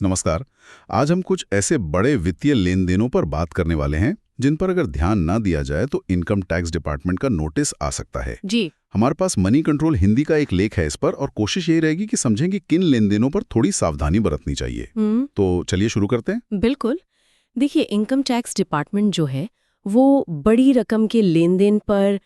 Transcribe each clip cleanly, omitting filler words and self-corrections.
नमस्कार। आज हम कुछ ऐसे बड़े वित्तीय लेन देनों पर बात करने वाले हैं जिन पर अगर ध्यान ना दिया जाए तो इनकम टैक्स डिपार्टमेंट का नोटिस आ सकता है। जी। हमारे पास मनी कंट्रोल हिंदी का एक लेख है इस पर, और कोशिश यही रहेगी कि समझें कि किन लेन देनों पर थोड़ी सावधानी बरतनी चाहिए। तो चलिए शुरू करते हैं। बिल्कुल। देखिए, इनकम टैक्स डिपार्टमेंट जो है वो बड़ी रकम के लेन देन पर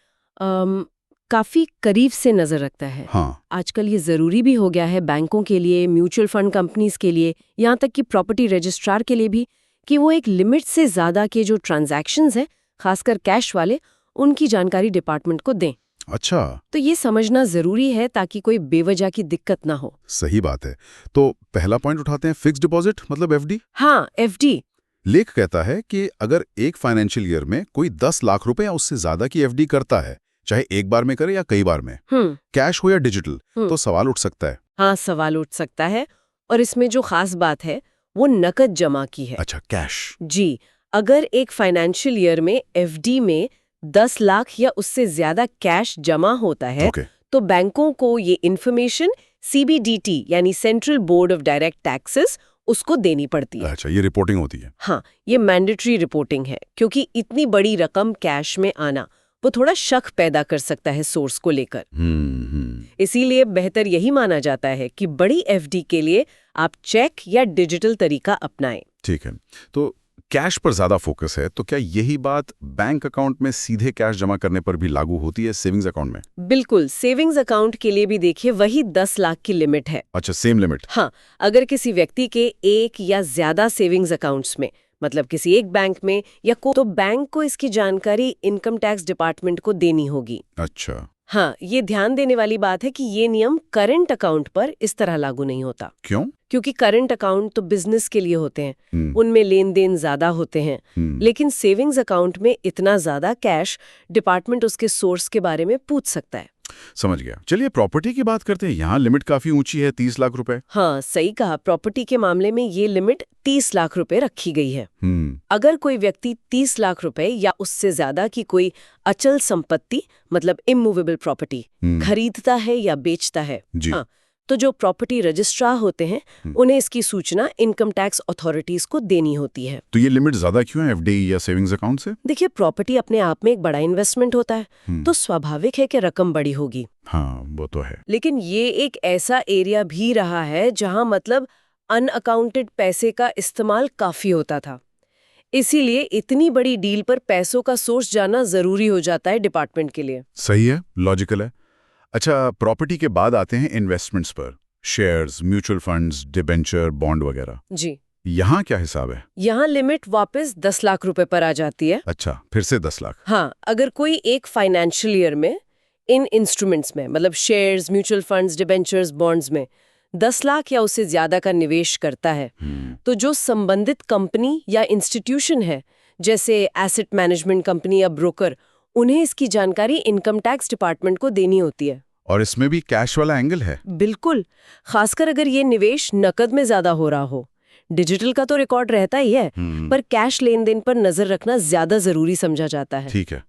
काफी करीब से नजर रखता है। हाँ। आजकल ये जरूरी भी हो गया है बैंकों के लिए, म्यूचुअल फंड कंपनीज के लिए, यहाँ तक कि प्रॉपर्टी रजिस्ट्रार के लिए भी, कि वो एक लिमिट से ज्यादा के जो ट्रांजैक्शंस हैं, खासकर कैश वाले, उनकी जानकारी डिपार्टमेंट को दें। अच्छा। तो ये समझना जरूरी है ताकि कोई बेवजह की दिक्कत ना हो। सही बात है। तो पहला पॉइंट उठाते हैं, फिक्स डिपॉजिट मतलब एफडी। हाँ, एफडी। लेख कहता है कि अगर एक फाइनेंशियल ईयर में कोई 10 लाख रुपए या उससे ज्यादा की एफडी करता है, चाहे एक बार में करे या कई बार में, कैश हो या डिजिटल, तो सवाल उठ सकता है। हाँ, सवाल उठ सकता है। और इसमें जो खास बात है वो नकद जमा की है। अच्छा, कैश। जी। अगर एक फाइनेंशियल ईयर में एफडी में 10 लाख या उससे ज्यादा कैश जमा होता है, तो बैंकों को ये इन्फॉर्मेशन सीबीडीटी यानी central board of direct taxes उसको देनी पड़ती है। अच्छा, ये रिपोर्टिंग होती है। हाँ, ये मैंडेटरी रिपोर्टिंग है, क्योंकि इतनी बड़ी रकम कैश में आना वो थोड़ा शक पैदा कर सकता है सोर्स को लेकर। इसीलिए बेहतर यही माना जाता है कि बड़ी एफडी के लिए आप चेक या डिजिटल तरीका अपनाएं। ठीक है। तो कैश पर ज्यादा फोकस है, तो क्या यही बात बैंक अकाउंट में सीधे कैश जमा करने पर भी लागू होती है, सेविंग्स अकाउंट में? बिल्कुल, सेविंग्स अकाउंट के लिए भी देखिए वही 10 लाख की लिमिट है। अच्छा, सेम लिमिट। हाँ, अगर किसी व्यक्ति के एक या ज्यादा सेविंग्स अकाउंट्स में, मतलब किसी एक बैंक में या तो बैंक को इसकी जानकारी इनकम टैक्स डिपार्टमेंट को देनी होगी। अच्छा। हाँ, ये ध्यान देने वाली बात है कि ये नियम करंट अकाउंट पर इस तरह लागू नहीं होता। क्यों? क्योंकि करंट अकाउंट तो बिजनेस के लिए होते हैं, उनमें लेन देन ज्यादा होते हैं। लेकिन सेविंग्स अकाउंट में इतना ज्यादा कैश डिपार्टमेंट उसके सोर्स के बारे में पूछ सकता है। समझ गया। चलिए प्रॉपर्टी की बात करते हैं। यहाँ लिमिट काफी ऊंची है, 30 लाख रुपए। हाँ, सही कहा। प्रॉपर्टी के मामले में ये लिमिट 30 लाख रुपए रखी गई है। अगर कोई व्यक्ति 30 लाख रुपए या उससे ज्यादा की कोई अचल संपत्ति, मतलब इमूवेबल प्रॉपर्टी, खरीदता है या बेचता है, हाँ, तो जो प्रॉपर्टी रजिस्ट्रार होते हैं उन्हें इसकी सूचना इनकम टैक्स अथॉरिटीज को देनी होती है। तो ये लिमिट ज्यादा क्यों है एफडी या सेविंग्स अकाउंट से? देखिए, प्रॉपर्टी अपने आप में एक बड़ा इन्वेस्टमेंट होता है, तो स्वाभाविक है कि रकम बड़ी होगी। हाँ, वो तो है। लेकिन ये एक ऐसा एरिया भी रहा है जहां मतलब अनअकाउंटेड पैसे का इस्तेमाल काफी होता था। इसीलिए इतनी बड़ी डील पर पैसों का सोर्स जानना जरूरी हो जाता है डिपार्टमेंट के लिए। सही है, लॉजिकल है। अच्छा, प्रॉपर्टी के बाद आते हैं इन्वेस्टमेंट्स पर, shares, mutual funds, debenture, bond वगैरह। जी। यहाँ क्या हिसाब है? यहाँ लिमिट वापस 10 लाख रुपए पर आ जाती है। अच्छा, फिर से 10 लाख। हाँ, अगर कोई एक फाइनेंशियल ईयर में इन इंस्ट्रूमेंट्स में, मतलब shares, mutual funds, debentures, bonds में 10 लाख या उससे ज्यादा का निवेश करता है, तो जो संबंधित कंपनी या इंस्टीट्यूशन है, जैसे एसेट मैनेजमेंट कंपनी या ब्रोकर, उन्हें इसकी जानकारी इनकम टैक्स डिपार्टमेंट को देनी होती है। और इसमें भी कैश वाला एंगल है? बिल्कुल, खासकर अगर ये निवेश नकद में ज्यादा हो रहा हो। डिजिटल का तो रिकॉर्ड रहता ही है, पर कैश लेन देन पर नजर रखना ज्यादा जरूरी समझा जाता है। ठीक है।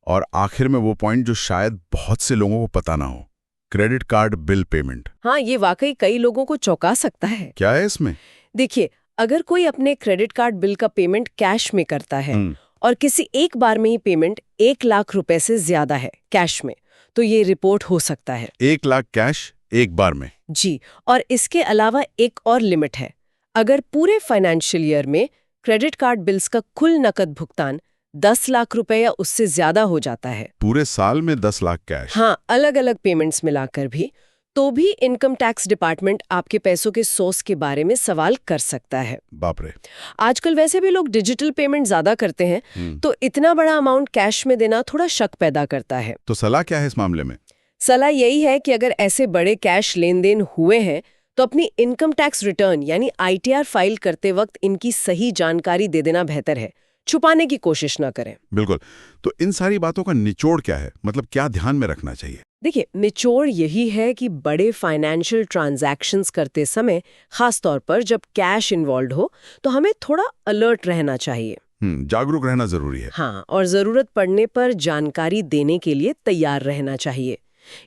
और आखिर में वो पॉइंट जो शायद बहुत से लोगों को पता ना हो, क्रेडिट कार्ड बिल पेमेंट। हाँ, ये वाकई कई लोगों को चौंका सकता है। क्या है इसमें? देखिए, अगर कोई अपने क्रेडिट कार्ड बिल का पेमेंट कैश में करता है और किसी एक बार में ही पेमेंट 1 लाख रुपए से ज्यादा है कैश में, तो ये रिपोर्ट हो सकता है। 1 लाख कैश एक बार में? जी। और इसके अलावा एक और लिमिट है। अगर पूरे फाइनेंशियल ईयर में क्रेडिट कार्ड बिल्स का कुल नकद भुगतान 10 लाख रुपए या उससे ज्यादा हो जाता है, पूरे साल में 10 लाख कैश? हाँ, अलग अलग पेमेंट्स मिलाकर भी, तो भी इनकम टैक्स डिपार्टमेंट आपके पैसों के सोर्स के बारे में सवाल कर सकता है। बाप रे। आजकल वैसे भी लोग डिजिटल पेमेंट ज्यादा करते हैं, तो इतना बड़ा अमाउंट कैश में देना थोड़ा शक पैदा करता है। तो सलाह क्या है इस मामले में? सलाह यही है कि अगर ऐसे बड़े कैश लेन देन हुए हैं, तो अपनी इनकम टैक्स रिटर्न यानी आईटीआर फाइल करते वक्त इनकी सही जानकारी दे देना बेहतर है, छुपाने की कोशिश ना करें। बिल्कुल। तो इन सारी बातों का निचोड़ क्या है, मतलब क्या ध्यान में रखना चाहिए? देखिए, निचोड़ यही है कि बड़े फाइनेंशियल ट्रांजैक्शंस करते समय, खास तौर पर जब कैश इन्वॉल्व हो, तो हमें थोड़ा अलर्ट रहना चाहिए। जागरूक रहना जरूरी है। हाँ, और जरूरत पड़ने पर जानकारी देने के लिए तैयार रहना चाहिए।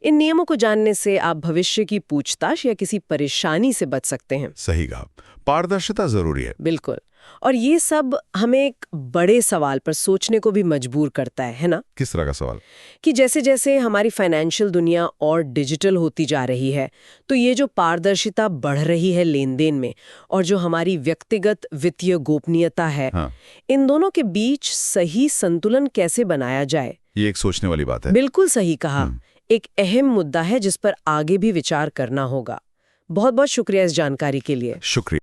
इन नियमों को जानने से आप भविष्य की पूछताछ या किसी परेशानी से बच सकते हैं। सही कहा, पारदर्शिता जरूरी है। बिल्कुल। और ये सब हमें एक बड़े सवाल पर सोचने को भी मजबूर करता है ना? किस तरह का सवाल? कि जैसे जैसे हमारी फाइनेंशियल दुनिया और डिजिटल होती जा रही है, तो ये जो पारदर्शिता बढ़ रही है लेन देन में, और जो हमारी व्यक्तिगत वित्तीय गोपनीयता है, हाँ। इन दोनों के बीच सही संतुलन कैसे बनाया जाए? ये एक सोचने वाली बात है। बिल्कुल सही कहा। एक अहम मुद्दा है जिस पर आगे भी विचार करना होगा। बहुत बहुत शुक्रिया इस जानकारी के लिए। शुक्रिया।